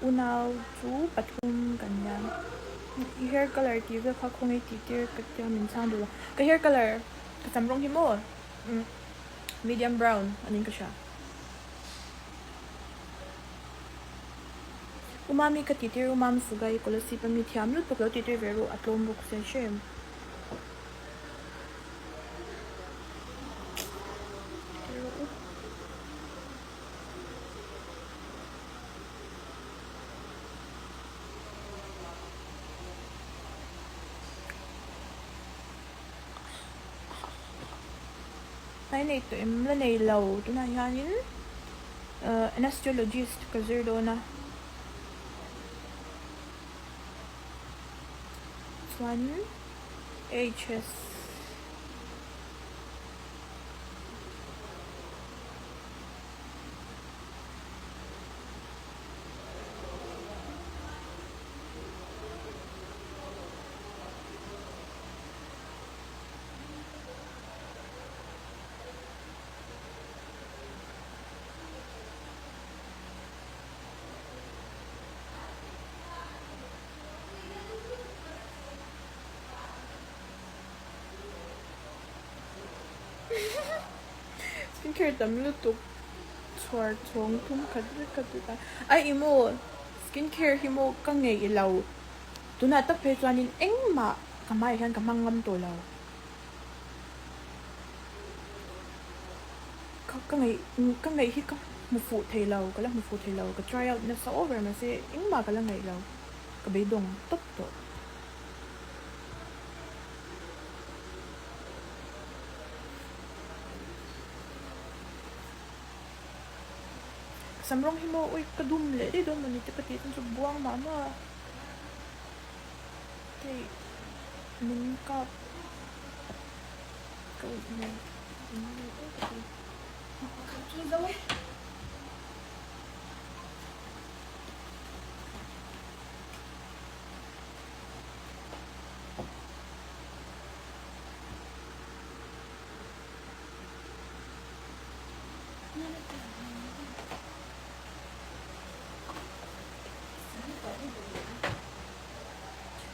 unaw chu pathum kanya hair color ti ve kha khongi ti tir ka kya min sang do ka hair color ka samrong hi mo medium brown anin ka siya umami ka titir umam sugay kolasi pa mi thiam lut paklo titir vero atlom buk se shem ay na ito imla na ilaw ito na yanin an astrologist kazir do na one HS skincare dam lutuk chwar chong thum khadta ai imo skincare himo ka ngei ilaw tuna tak phe chuanin engma kamai hian kamangam to law ka ngei hi ka mufu theilaw kala mufu theilaw ka try out na sa over na se engma kala ngei law ka beidong top to samrong himo uy kadumle di do manit ka titan sa buang mama tay min ka ne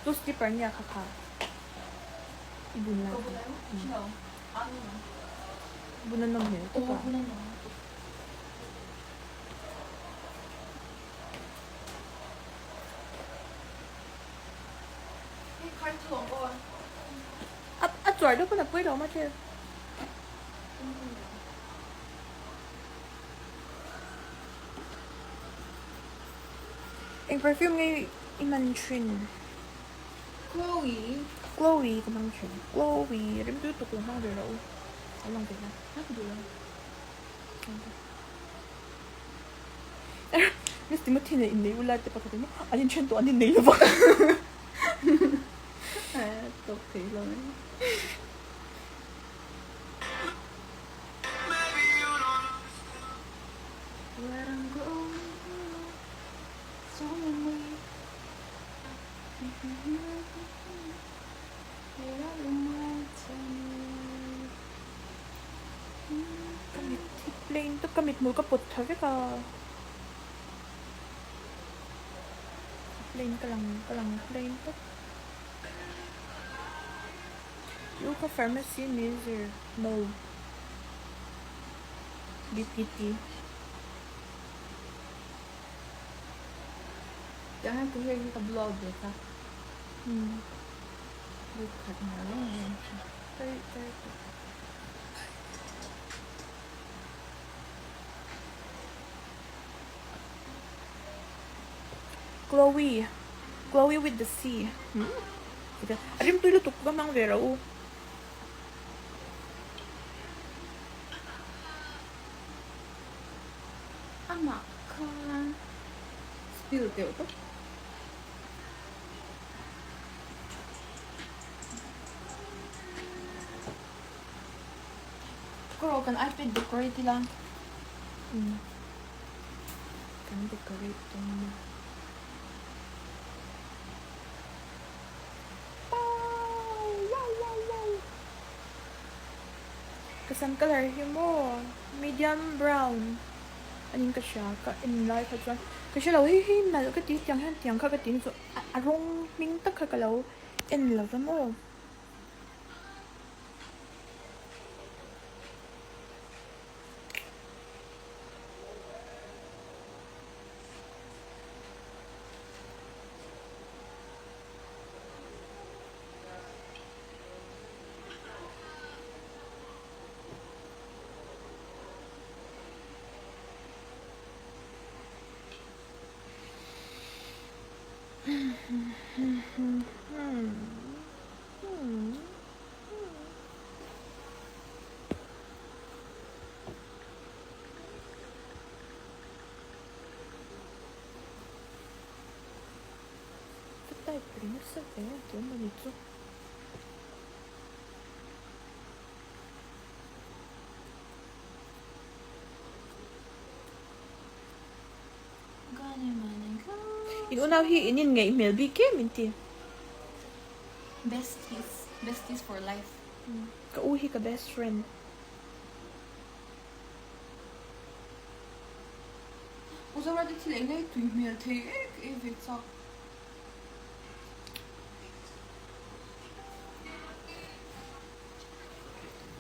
terus stipernya kakak ibu lagi ibu nanamnya itu pak giỏi đâu có là quấy đâu mà chứ anh perfume ngay iman trin Chloe kemang trin Chloe rim tu tục mang được đâu ở lòng việt nam hát được Miss Timothy này in này ulat te pakatimo anh chen to anh này lo tục thì rồi plain to kamit mo kapot sabi ka plain ka lang plain to yung ka pharmacy near no BPT jangan tuh yang kita blog ya kak bukan malah Chloe with the C arim tu lutuk gamang vera u anak kan spill teo tuh girl kan iPad decorate lang kan decorate tong kasang color mo medium brown aning ka siya ka in life at cái chỗ lâu hi mà cái tí tiếng khác cái tí rồi rong mình tất cả cái lâu em lâu lắm rồi tay принесла это на лицо in nào hi in ngày mail bi ke min ti besties for life. ka hi ka best friend Og så var det i tillegg med til i vitsa.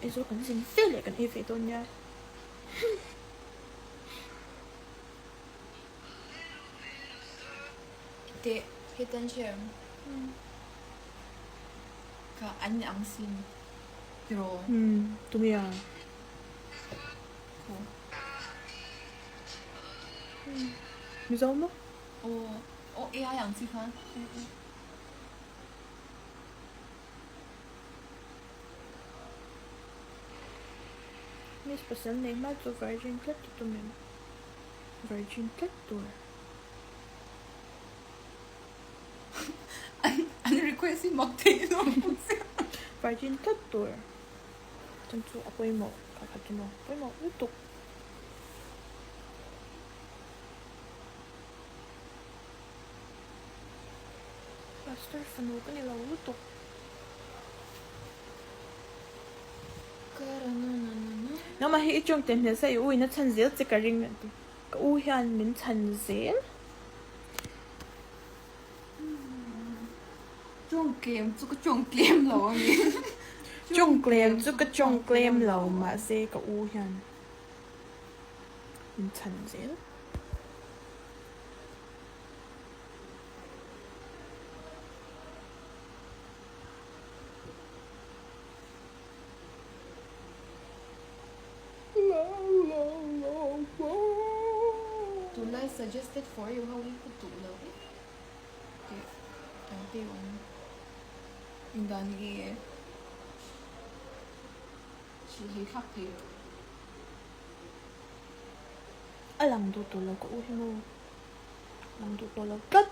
ấy rồi cần xin phê lại cần y phải tôn nha Det heter ikke hva ang sin pero tụi à mình giống không og ang sin hva Miss person name out of Virgin Clip to me Virgin Clip to anh request si mocktail no Virgin Clip to chân chu apoy mo kakatu mo apoy mo utuk Pastor fanu ka nila utuk nó mà hi trong tiền thì sẽ ui nó chân dễ chỉ cả riêng này cái ui hiền mình chân dễ trong game chú có trong game lâu anh trong game chú cái trong game lâu mà sẽ cái ui hiền mình chân dễ I suggested for you how we could do love it. Okay, thank you. Yung dani she khắc thì lang do to lo ko ui mo lang do to lo kat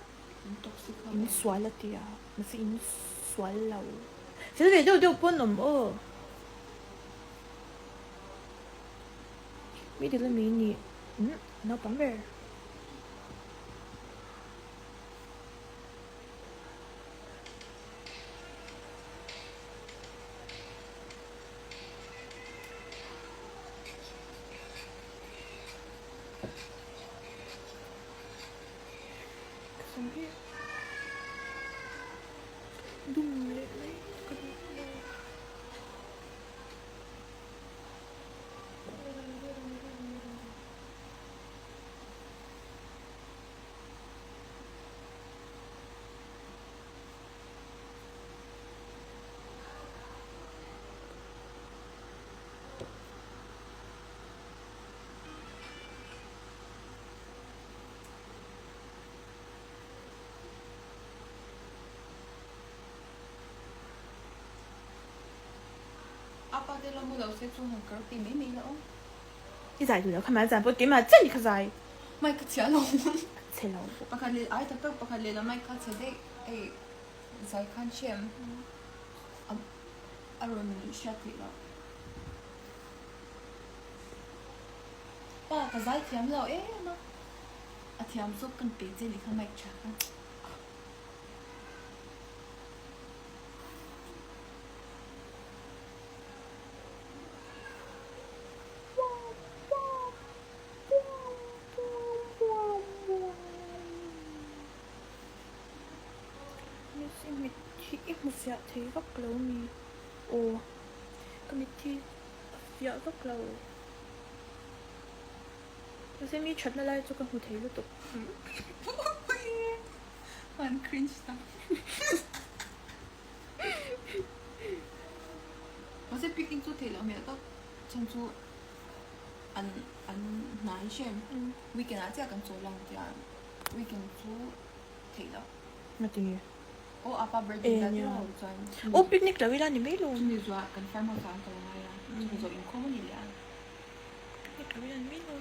toxic in swal la tia mà sẽ in swal lâu thế về đâu đâu bốn nằm mi đi là mi nhỉ nó bắn về đúng lên đấy apa de lo mo daw sẽ chung hàng cỡ tìm mấy mấy lỗ cái giải rồi, 看埋站不點啊？真係個giải， mai ka chia lo 切老婆。 pakali ay tapos pakali na mai ka de ay sai kan chem aron siya kila pa ka zai thiam lo no a thiam sup kan pe je li kan mai cha kan xin mít thì ít một giờ thì góc lâu mi ô cái mít thì giờ góc lâu cái xin mi chật lại cho cái hồ thấy luôn tục An cringe ta. Có sẽ picking chú thấy là mẹ đó chân chú ăn nãy xem weekend á chắc cần số lòng thì weekend chú thấy đó. mà thì Ô apa birthday là đó rồi. ô picnic là vì là mấy luôn Chú đi ra cần phải mang sang tàu ngay à. Chú rồi in không gì à. picnic là vì là mấy luôn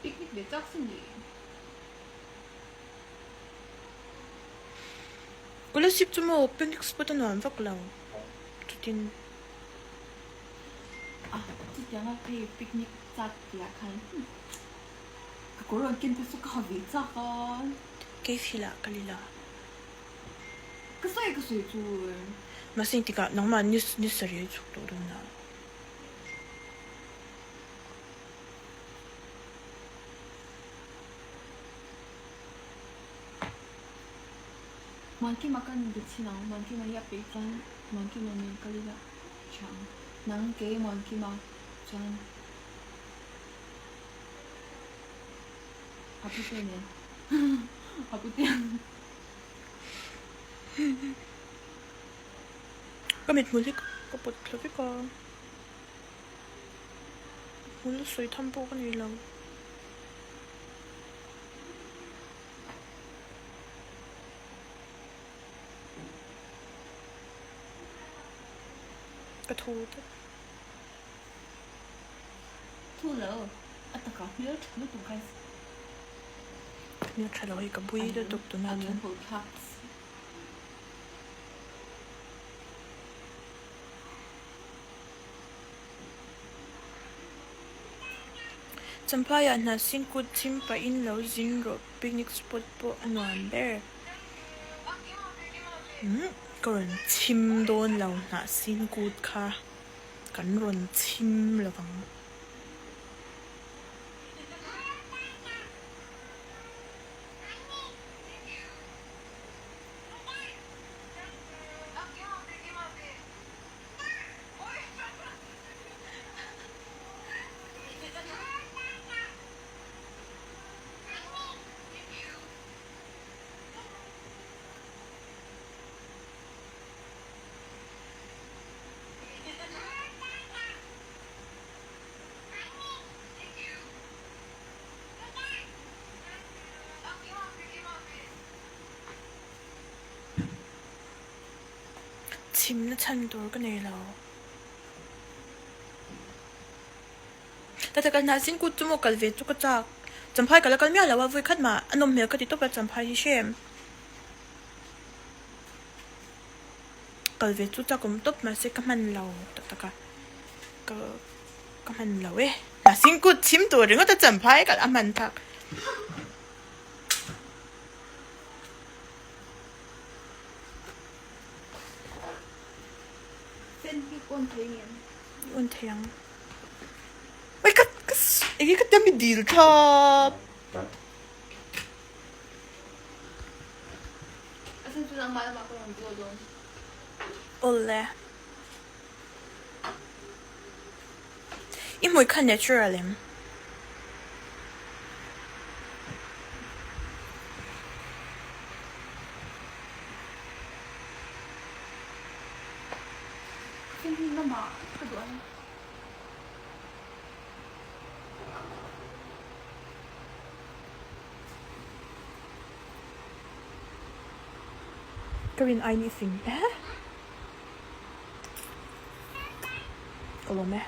picnic để chắc xin gì. cái là ship cho mà picnic spot nó ăn vóc lâu chút tin À, chị chẳng là phải picnic chắc thì khăn. Cái cô rồi kiếm cái số cao vị chắc con. cái gì là cái gì là cái sợi chú. mà xin thì cả nó mà như sợi chút đồ đâu nào Monkey makan di sini, monkey maya pekan, monkey mana kali lah, cang, nang ke monkey ma, cang, apa tu ni? Apa tu? cái mệt muốn cái bột là cái muốn sôi thăm bộ cái này lâu cái thù đó Tu lỡ, à ta có nhớ tụng cái. nhớ trả lời cái bụi đó tục tụi nào Anh hổ thắt. chẳng phải là na xin cút chim pa in lâu zin rồi picnic spot bộ anh làm bé còn chim đôn lâu na xin cút kha cắn run chim là vắng chim nó chăn đồ cái này làแต่การนาสินกูจุ่มกันเวจุกจักจำพายกันแล้วกันไม่เอาว่าวิ่งขัดมาอันนมเมียก็ติดตัวไปจำพายที่เชื่อมกันเวจุจักก็ตบมาสิกับมันเราแต่ก็มันเราเว้ยนาสินกูชิมตัวเรื่องก็จะจำพายกันอ่ะมันทักเส้นที่ก้นเทียน อ้วนเทียงไอ้ก็ไอ้ก็จะมีดีลท็อป เส้นจุดน้ำมันมาก็ลองดูลง โอ้เลยอีหมวยคันเนเชอร์เลย เส้นที่น้ำมันก็ด้วย Karin anything eh? Olome.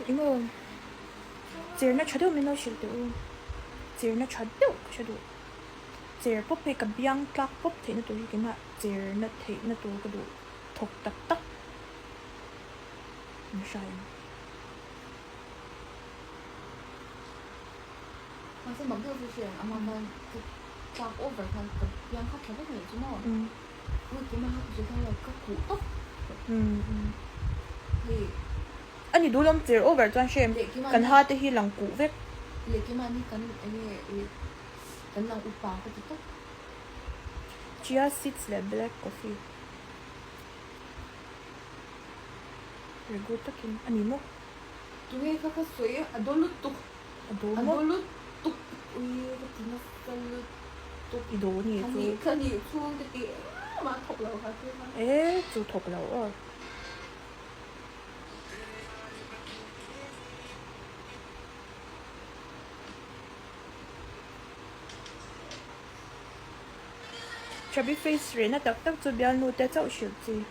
이거 제일나 쳐도 맨날 싫도 제일나 쳐도 제일 뽑히 cái biang các 뽑 thấy nó tụi cái mà 제일 nó thấy nó tụi cái đồ thuộc tắc tắc không sai mà sẽ bấm theo sự chuyện mà mình chọc over kan yang khác khác này chứ nó cái mà học sự thay là các cụ tóc thì anh đủ lắm zero over toàn xem cần hai tới hi lòng cụ vết lệ cái mà đi cần cần lòng upa cái tóc chia seeds là black coffee rồi go takin anh mo tụi nghe các suy adolu tuk tuk ui cái tiếng nó adolu tuk 이도 니 cái gì chuông cái mà thọc lẩu hả chứ 에 저 독라워 chubby face rồi nó đặc đặc cho béo nụ té cháu xỉu gì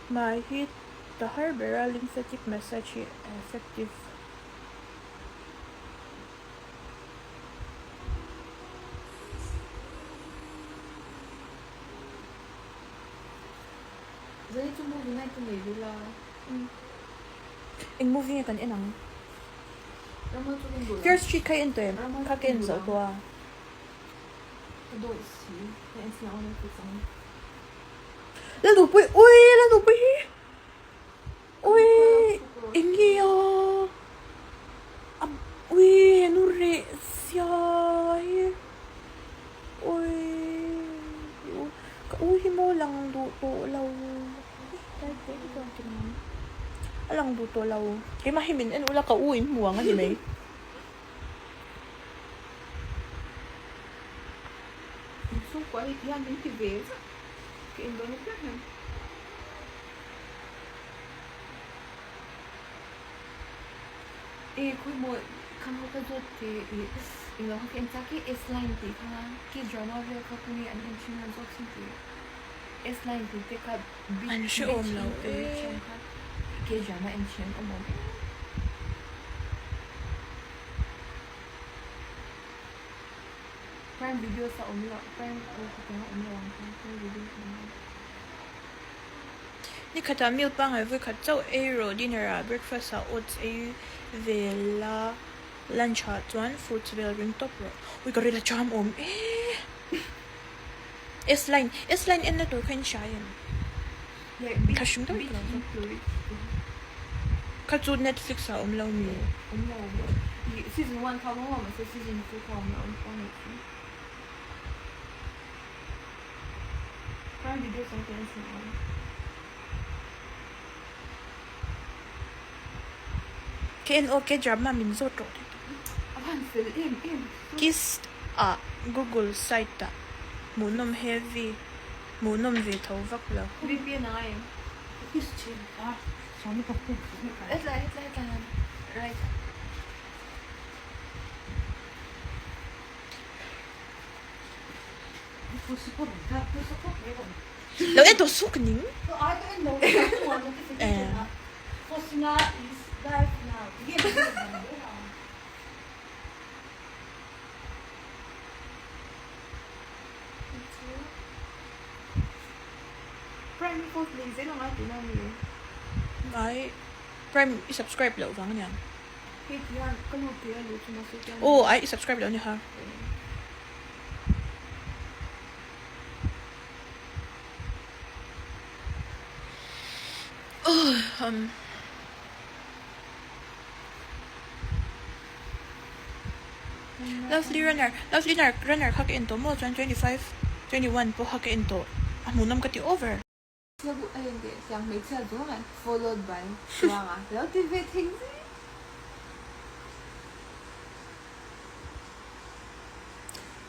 my hit the Harbera lymphatic massage effective Jadi cuma guna itu nih lah. anh movie kan enang Ramai tu kan dulu. First street kay ento em kakin sa to Aduh sih, yang siapa orang pisang. Lalo boy ui ingi ui nure siya ui mo lang to law alang do to law kay mahimin en ula ka ui mo nga di may So quay yang những cái về cái em đó nó khác hơn. Kui mo kan ho ka jot te ilo ha ken taki S-line te ka ki drama ve ka kuni an chin han jok sin te S-line te ka An siya omlaw ki drama en chin omom prime video sa omlaw prime ko ka omlaw prime video sa omlaw ni kata meal pang ai vui khat chau euro dinner breakfast a oats a vela lunch ha chuan fruits vel ring top ro ui ka rela cham S-line en na to khan shayan ka shum da ka chu Netflix a lo mi season 1 ka mo ma season 2 ka mo prime video sa ken sa KNO drama min zo to aban fil em kis a Google site ta munom heavy munom ve thau vak lo VPN na em Kis chin Sami ka po. Itla right Puso ko rin. Puso ko rin. lo eto sukning So I don't know. One notification. Faustina is live now. prime post lazy na nga tinami ai prime subscribe lo vang niya hit yan kanu kaya lo sumasok yan oh ai subscribe lo niya ha lovely runner kak into mo 25 21 po kak into amunam kati over Lagu ayun din siyang may siya doon followed by mga motivating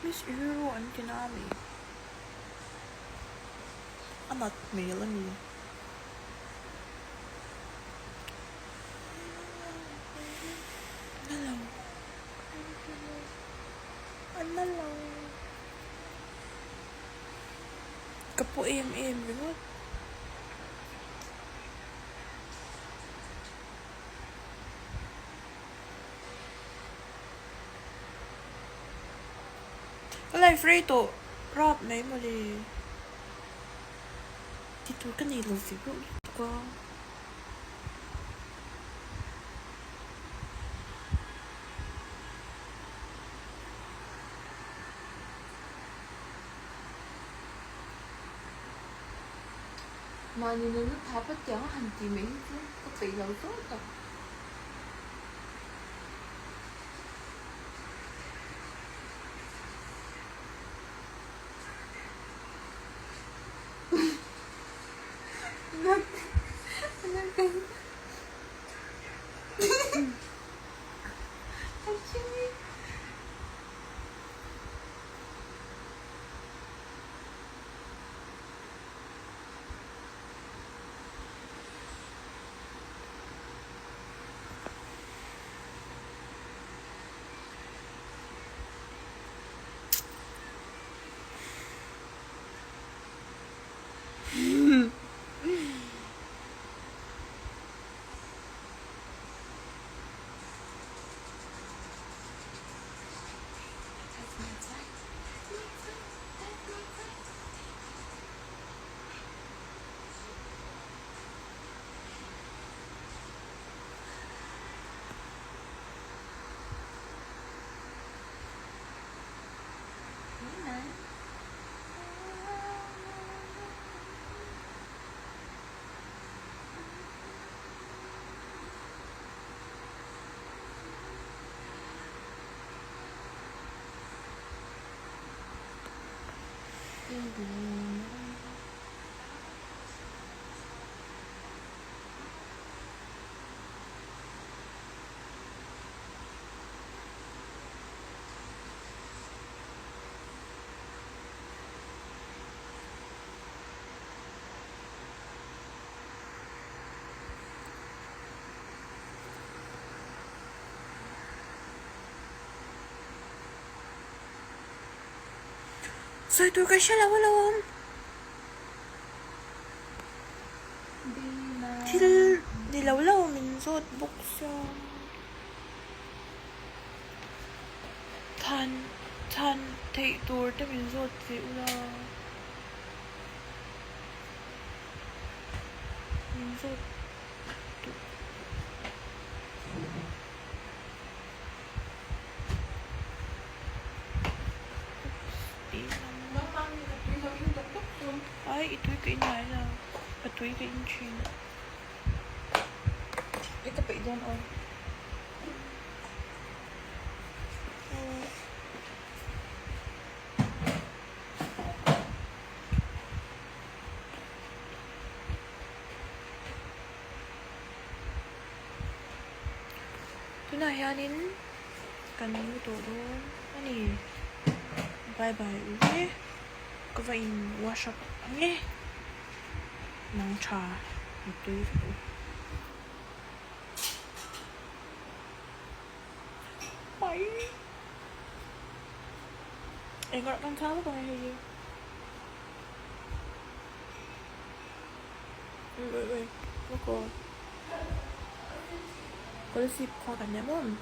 Miss Euro ang kinami amat mailan niyo Nalaw kapo remote Alay, Fredo, Rob, may mali. Dito ka nilo, siguro ko. mà nhìn nó thả bất chẳng hành chị Mỹ chứ có tỷ lệ tốt à. Rồi tôi cái sẽ lâu lâu không? Thì lâu lâu mình rốt bốc cho than thấy tôi để mình rốt dịu là mình rốt ay ito yung kainala ito yung kainchin ito pa idon oh tunayanin kanino to doon ani bye bye uwi kawain wash up ang ng cha ito ito bye nggak kan salah kok ini wait look kalau si pakannya mom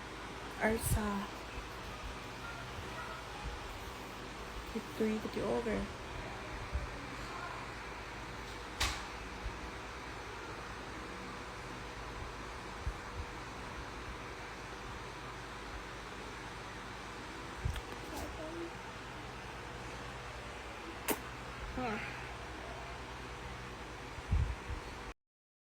arsa itu ikuti over Huh.